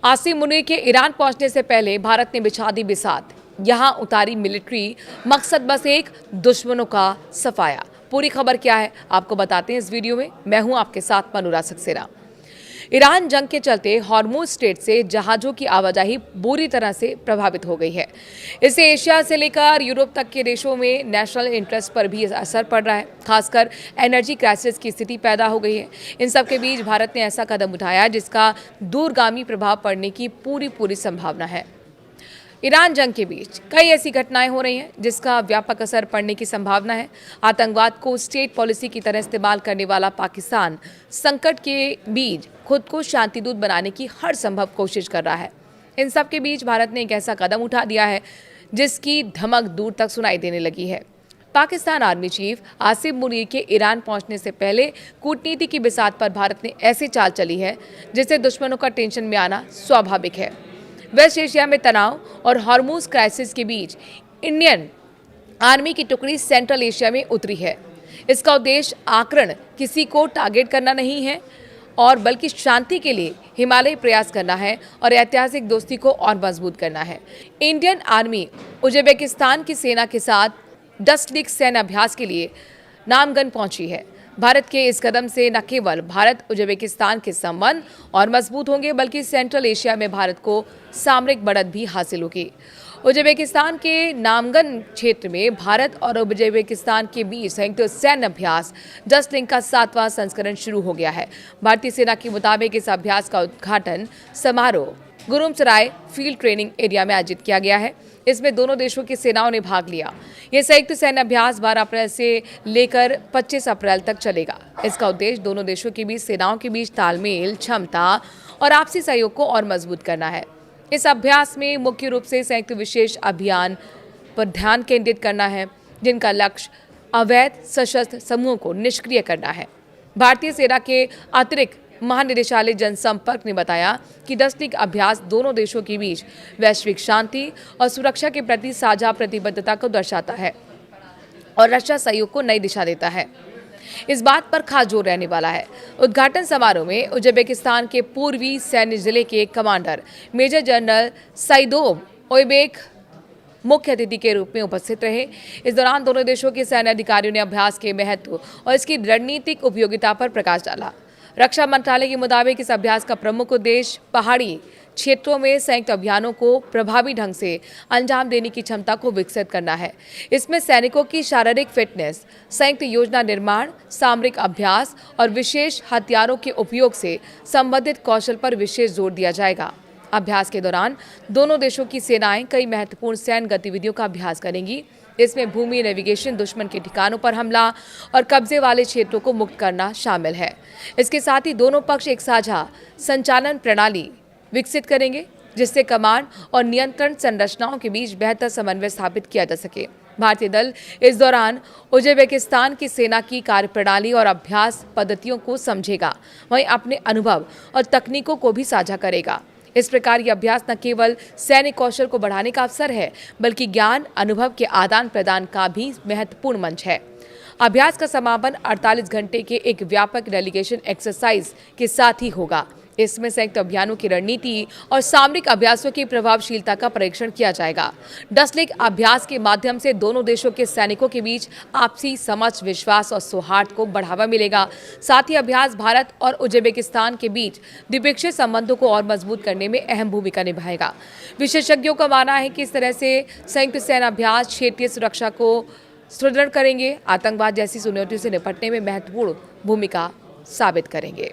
आसिम मुनीर के ईरान पहुंचने से पहले भारत ने बिछा दी बिसात, यहां उतारी मिलिट्री, मकसद बस एक दुश्मनों का सफाया। पूरी खबर क्या है आपको बताते हैं इस वीडियो में। मैं हूं आपके साथ मनूरा सक्सेना। ईरान जंग के चलते हॉर्मुज स्ट्रेट से जहाजों की आवाजाही बुरी तरह से प्रभावित हो गई है। इससे एशिया से लेकर यूरोप तक के देशों में नेशनल इंटरेस्ट पर भी असर पड़ रहा है। खासकर एनर्जी क्राइसिस की स्थिति पैदा हो गई है। इन सब के बीच भारत ने ऐसा कदम उठाया जिसका दूरगामी प्रभाव पड़ने की पूरी संभावना है। ईरान जंग के बीच कई ऐसी घटनाएं हो रही हैं जिसका व्यापक असर पड़ने की संभावना है। आतंकवाद को स्टेट पॉलिसी की तरह इस्तेमाल करने वाला पाकिस्तान संकट के बीच खुद को शांतिदूत बनाने की हर संभव कोशिश कर रहा है। इन सब के बीच भारत ने एक ऐसा कदम उठा दिया है जिसकी धमक दूर तक सुनाई देने लगी है। पाकिस्तान आर्मी चीफ आसिम मुनीर के ईरान पहुंचने से पहले कूटनीति की बिसात पर भारत ने ऐसी चाल चली है जिससे दुश्मनों का टेंशन में आना स्वाभाविक है। वेस्ट एशिया में तनाव और हॉर्मुज क्राइसिस के बीच इंडियन आर्मी की टुकड़ी सेंट्रल एशिया में उतरी है। इसका उद्देश्य आक्रमण किसी को टारगेट करना नहीं है और बल्कि शांति के लिए हिमालयी प्रयास करना है और ऐतिहासिक दोस्ती को और मजबूत करना है। इंडियन आर्मी उज्बेकिस्तान की सेना के साथ डस्टलिक सैन्य अभ्यास के लिए नामगन पहुंची है। भारत के इस कदम से न केवल भारत उज्बेकिस्तान के संबंध और मजबूत होंगे बल्कि सेंट्रल एशिया में भारत को सामरिक बढ़त भी हासिल होगी। उज्बेकिस्तान के नामगन क्षेत्र में भारत और उज्बेकिस्तान के बीच संयुक्त सैन्य अभ्यास डस्टलिंक का 7वां संस्करण शुरू हो गया है। भारतीय सेना के मुताबिक इस अभ्यास का उद्घाटन समारोह गुरुमसराय फील्ड ट्रेनिंग एरिया में आयोजित किया गया है। इसमें दोनों देशों की सेनाओं ने भाग लिया। यह संयुक्त सैन्य अभ्यास 12 अप्रैल से लेकर 25 अप्रैल तक चलेगा। इसका उद्देश्य दोनों देशों के बीच सेनाओं के बीच तालमेल, क्षमता और आपसी सहयोग को और मजबूत करना है। इस अभ्यास में मुख्य रूप से संयुक्त विशेष अभियान पर ध्यान केंद्रित करना है जिनका लक्ष्य अवैध सशस्त्र समूहों को निष्क्रिय करना है। भारतीय सेना के अतिरिक्त महानिदेशालय जनसंपर्क ने बताया कि डस्टलिक अभ्यास दोनों देशों के बीच वैश्विक शांति और सुरक्षा के प्रति साझा प्रतिबद्धता को दर्शाता है और रक्षा सहयोग को नई दिशा देता है। इस बात पर खास जोर रहने वाला है। उद्घाटन समारोह में उज्बेकिस्तान के पूर्वी सैन्य जिले के कमांडर मेजर जनरल सईदोव ओयबेक मुख्य अतिथि के रूप में उपस्थित रहे। इस दौरान दोनों देशों के सैन्य अधिकारियों ने अभ्यास के महत्व और इसकी रणनीतिक उपयोगिता पर प्रकाश डाला। रक्षा मंत्रालय के मुताबिक इस अभ्यास का प्रमुख उद्देश्य पहाड़ी क्षेत्रों में संयुक्त अभियानों को प्रभावी ढंग से अंजाम देने की क्षमता को विकसित करना है। इसमें सैनिकों की शारीरिक फिटनेस, संयुक्त योजना निर्माण, सामरिक अभ्यास और विशेष हथियारों के उपयोग से संबंधित कौशल पर विशेष जोर दिया जाएगा। अभ्यास के दौरान दोनों देशों की सेनाएं कई महत्वपूर्ण सैन्य गतिविधियों का अभ्यास करेंगी। इसमें भूमि नेविगेशन, दुश्मन के ठिकानों पर हमला और कब्जे वाले क्षेत्रों को मुक्त करना शामिल है। इसके साथ ही दोनों पक्ष एक साझा संचालन प्रणाली विकसित करेंगे जिससे कमांड और नियंत्रण संरचनाओं के बीच बेहतर समन्वय स्थापित किया जा सके। भारतीय दल इस दौरान उज्बेकिस्तान की सेना की कार्यप्रणाली और अभ्यास पद्धतियों को समझेगा, वहीं अपने अनुभव और तकनीकों को भी साझा करेगा। इस प्रकार ये अभ्यास न केवल सैन्य कौशल को बढ़ाने का अवसर है बल्कि ज्ञान अनुभव के आदान प्रदान का भी महत्वपूर्ण मंच है। अभ्यास का समापन 48 घंटे के एक व्यापक डेलीगेशन एक्सरसाइज के साथ ही होगा। इसमें संयुक्त अभियानों की रणनीति और सामरिक अभ्यासों की प्रभावशीलता का परीक्षण किया जाएगा। डस्टलिक अभ्यास के माध्यम से दोनों देशों के सैनिकों के बीच आपसी समझ, विश्वास और सौहार्द को बढ़ावा मिलेगा। साथ ही अभ्यास भारत और उज्बेकिस्तान के बीच द्विपक्षीय संबंधों को और मजबूत करने में अहम भूमिका निभाएगा। विशेषज्ञों का मानना है कि इस तरह से संयुक्त सैन्य अभ्यास क्षेत्रीय सुरक्षा को सुदृढ़ करेंगे, आतंकवाद जैसी चुनौतियों से निपटने में महत्वपूर्ण भूमिका साबित करेंगे।